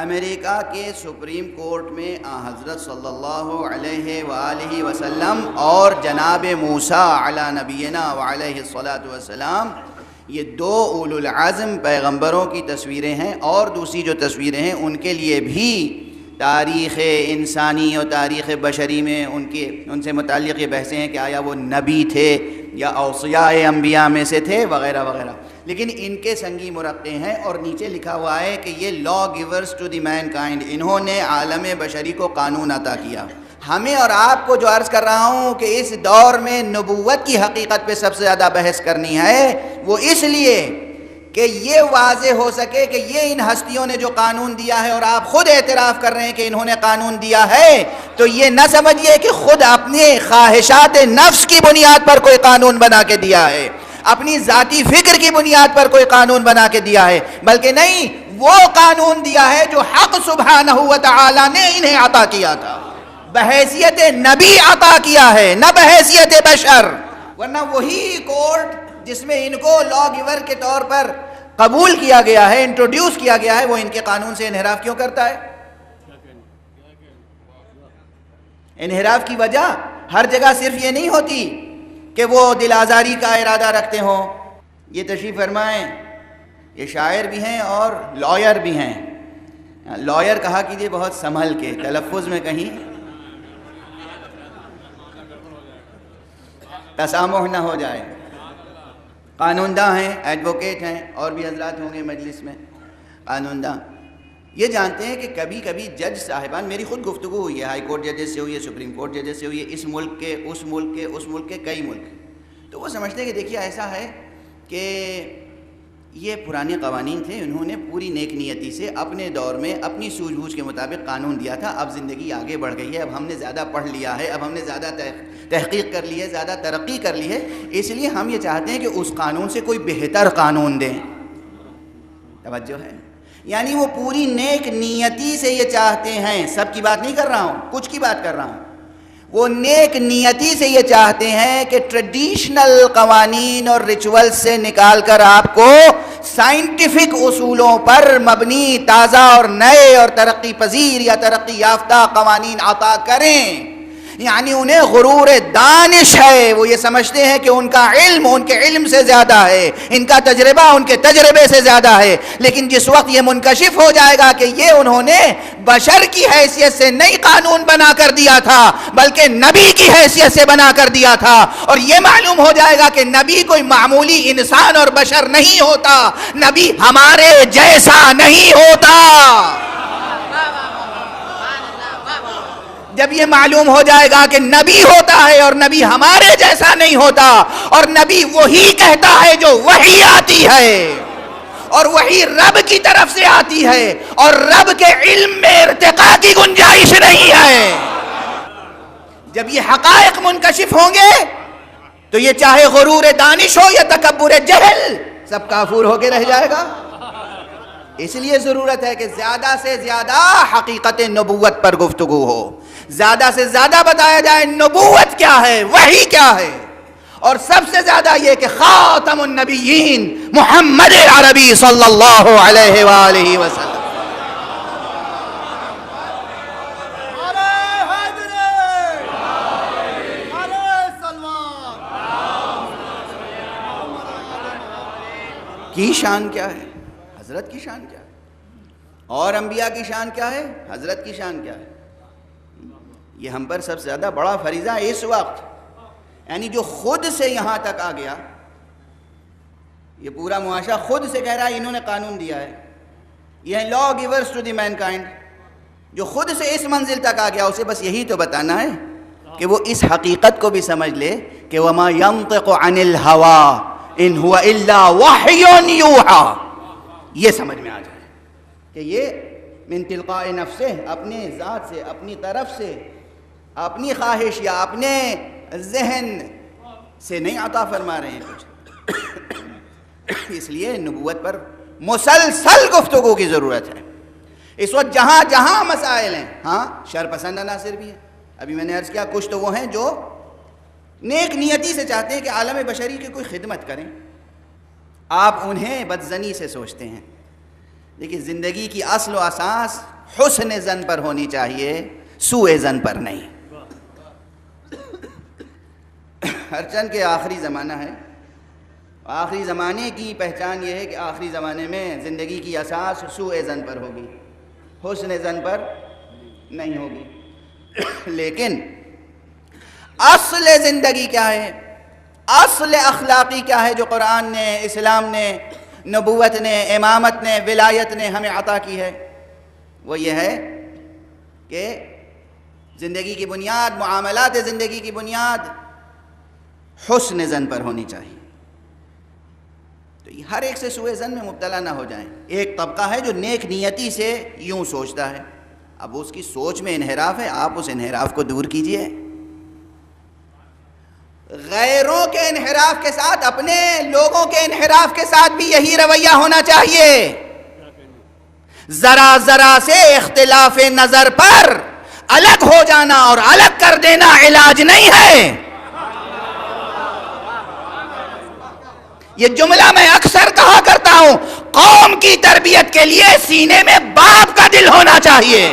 امریکہ کے supreme court میں حضرت صلی اللہ علیہ وآلہ وسلم اور جناب موسیٰ علی نبینا وعلیہ الصلاۃ والسلام، یہ دو اولو العزم پیغمبروں کی تصویریں ہیں، اور دوسری جو تصویریں ہیں ان کے لیے بھی تاریخ انسانی اور تاریخ بشری میں ان سے متعلق یہ بحثیں ہیں کہ آیا وہ نبی تھے یا اوصیاء انبیاء میں سے تھے وغیرہ وغیرہ، لیکن ان کے سنگی مرقع ہیں، اور نیچے لکھا ہوا ہے کہ یہ law givers to the mankind, انہوں نے عالم بشری کو قانون عطا کیا۔ ہمیں اور آپ کو جو عرض کر رہا ہوں کہ اس دور میں نبوت کی حقیقت پہ سب سے زیادہ بحث کرنی ہے، وہ اس لیے کہ یہ واضح ہو سکے کہ یہ ان ہستیوں نے جو قانون دیا ہے، اور آپ خود اعتراف کر رہے ہیں کہ انہوں نے قانون دیا ہے، تو یہ نہ سمجھیے کہ خود اپنے خواہشات نفس کی بنیاد پر کوئی قانون بنا کے دیا ہے، اپنی ذاتی فکر کی بنیاد پر کوئی قانون بنا کے دیا ہے، بلکہ نہیں، وہ قانون دیا ہے جو حق سبحانہ و تعالی نے انہیں عطا کیا تھا، بحیثیت نبی عطا کیا ہے، نہ بحیثیت بشر۔ ورنہ وہی کورٹ جس میں ان کو لا گیور کے طور پر قبول کیا گیا ہے، انٹروڈیوس کیا گیا ہے، وہ ان کے قانون سے انحراف کیوں کرتا ہے؟ انحراف کی وجہ ہر جگہ صرف یہ نہیں ہوتی کہ وہ دل آزاری کا ارادہ رکھتے ہوں۔ یہ تشریف فرمائیں، یہ شاعر بھی ہیں اور لائر بھی ہیں۔ لائر کہا کیجئے بہت سنبھل کے، تلفظ میں کہیں تسامح نہ ہو جائے۔ قانون داں ہیں، ایڈوکیٹ ہیں، اور بھی حضرات ہوں گے مجلس میں قانون داں، یہ جانتے ہیں کہ کبھی کبھی جج صاحبان، میری خود گفتگو ہوئی ہے، ہائی کورٹ ججز سے ہوئی ہے، سپریم کورٹ ججز سے ہوئی ہے، اس ملک کے، اس ملک کے، اس ملک کے، کئی ملک، تو وہ سمجھتے ہیں کہ دیکھیے ایسا ہے کہ یہ پرانے قوانین تھے، انہوں نے پوری نیک نیتی سے اپنے دور میں اپنی سوجھ بوجھ کے مطابق قانون دیا تھا، اب زندگی آگے بڑھ گئی ہے، اب ہم نے زیادہ پڑھ لیا ہے، اب ہم نے زیادہ تحقیق کر لی ہے، زیادہ ترقی کر لی ہے، اس لیے ہم یہ چاہتے ہیں کہ اس قانون سے کوئی بہتر قانون دیں۔ توجہ ہے؟ یعنی وہ پوری نیک نیتی سے یہ چاہتے ہیں، سب کی بات نہیں کر رہا ہوں، کچھ کی بات کر رہا ہوں، وہ نیک نیتی سے یہ چاہتے ہیں کہ ٹریڈیشنل قوانین اور ریچول سے نکال کر آپ کو سائنٹیفک اصولوں پر مبنی تازہ اور نئے اور ترقی پذیر یا ترقی یافتہ قوانین عطا کریں۔ یعنی انہیں غرور دانش ہے، وہ یہ سمجھتے ہیں کہ ان کا علم ان کے علم سے زیادہ ہے، ان کا تجربہ ان کے تجربے سے زیادہ ہے، لیکن جس وقت یہ منکشف ہو جائے گا کہ یہ انہوں نے بشر کی حیثیت سے نئی قانون بنا کر دیا تھا بلکہ نبی کی حیثیت سے بنا کر دیا تھا، اور یہ معلوم ہو جائے گا کہ نبی کوئی معمولی انسان اور بشر نہیں ہوتا، نبی ہمارے جیسا نہیں ہوتا۔ جب یہ معلوم ہو جائے گا کہ نبی ہوتا ہے اور نبی ہمارے جیسا نہیں ہوتا، اور نبی وہی کہتا ہے جو وحی آتی ہے، اور وہی رب کی طرف سے آتی ہے، اور رب کے علم میں ارتقاء کی گنجائش نہیں ہے، جب یہ حقائق منکشف ہوں گے تو یہ چاہے غرور دانش ہو یا تکبر جہل سب کافور ہو کے رہ جائے گا۔ اس لیے ضرورت ہے کہ زیادہ سے زیادہ حقیقت نبوت پر گفتگو ہو، زیادہ سے زیادہ بتایا جائے نبوت کیا ہے، وحی کیا ہے، اور سب سے زیادہ یہ کہ خاتم النبیین محمد عربی صلی اللہ علیہ وآلہ وسلم۔ کی شان کیا ہے؟ حضرت کی شان کیا ہے؟ اور انبیاء کی شان کیا ہے؟ حضرت کی شان کیا ہے؟ یہ ہم پر سب سے زیادہ بڑا فریضہ ہے اس وقت، یعنی جو خود سے یہاں تک آ گیا، یہ پورا معاشرہ خود سے کہہ رہا ہے انہوں نے قانون دیا ہے، یہ law givers to the mankind, جو خود سے اس منزل تک آ گیا، اسے بس یہی تو بتانا ہے کہ وہ اس حقیقت کو بھی سمجھ لے کہ وَمَا يَنطِقُ عَنِ الْهَوَىٰ إِنْ هُوَ إِلَّا وَحْيٌ يُوحَىٰ، یہ سمجھ میں آ جائے کہ یہ من تلقاء نفس سے، اپنے ذات سے، اپنی طرف سے، اپنی خواہش یا اپنے ذہن سے نہیں عطا فرما رہے ہیں کچھ۔ اس لیے نبوت پر مسلسل گفتگو کی ضرورت ہے۔ اس وقت جہاں جہاں مسائل ہیں، ہاں شر پسند عناصر بھی ہیں، ابھی میں نے عرض کیا کچھ تو وہ ہیں جو نیک نیتی سے چاہتے ہیں کہ عالم بشری کی کوئی خدمت کریں، آپ انہیں بدظنی سے سوچتے ہیں، دیکھیے زندگی کی اصل و اساس حسن ظن پر ہونی چاہیے، سوء ظن پر نہیں۔ ہرچند کہ آخری زمانہ ہے، آخری زمانے کی پہچان یہ ہے کہ آخری زمانے میں زندگی کی اساس سوء ظن پر ہوگی، حسن ظن پر نہیں ہوگی۔ لیکن اصل زندگی کیا ہے، اصل اخلاقی کیا ہے جو قرآن نے، اسلام نے، نبوت نے، امامت نے، ولایت نے ہمیں عطا کی ہے؟ وہ یہ ہے کہ زندگی کی بنیاد، معاملات زندگی کی بنیاد حسن ظن پر ہونی چاہیے۔ تو یہ ہر ایک سے سوء ظن میں مبتلا نہ ہو جائیں۔ ایک طبقہ ہے جو نیک نیتی سے یوں سوچتا ہے، اب اس کی سوچ میں انحراف ہے، آپ اس انحراف کو دور کیجئے۔ غیروں کے انحراف کے ساتھ، اپنے لوگوں کے انحراف کے ساتھ بھی یہی رویہ ہونا چاہیے۔ ذرا ذرا سے اختلاف نظر پر الگ ہو جانا اور الگ کر دینا علاج نہیں ہے۔ یہ جملہ میں اکثر کہا کرتا ہوں، قوم کی تربیت کے لیے سینے میں باپ کا دل ہونا چاہیے۔